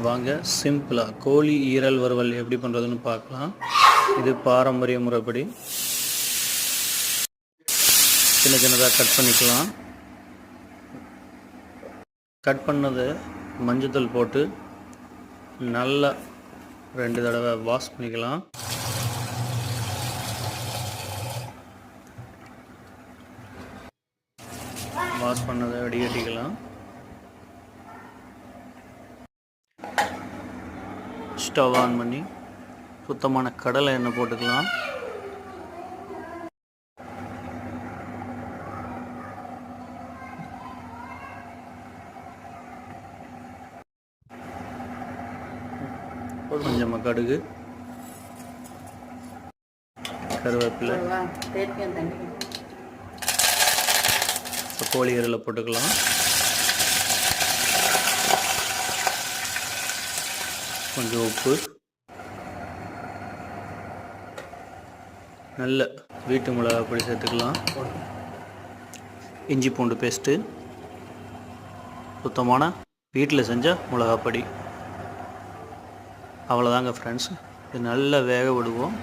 வாங்க சிம்பிளாக கோழி ஈரல் வறுவல் எப்படி பண்ணுறதுன்னு பார்க்கலாம். இது பாரம்பரிய முறைப்படி சின்ன சின்னதாக கட் பண்ணிக்கலாம். கட் பண்ணதை மஞ்சத்தூள் போட்டு நல்லா 2 தடவை வாஷ் பண்ணிக்கலாம். வாஷ் பண்ணதை வடிகட்டிக்கலாம். ஸ்டவ் ஆன் பண்ணி சுத்தமான கடலை எண்ணெய் போட்டுக்கலாம். கொஞ்சமாக கடுகு, கருவேப்பிலை, கோழி ஈரலை போட்டுக்கலாம். கொஞ்சம் உப்பு, நல்ல வீட்டு மிளகாய் பொடி சேர்த்துக்கலாம். இஞ்சி பூண்டு பேஸ்ட்டு, சுத்தமான வீட்டில் செஞ்ச மிளகாய் பொடி. அவ்வளோதாங்க ஃப்ரெண்ட்ஸ். இது நல்லா வேக விடுவோம்.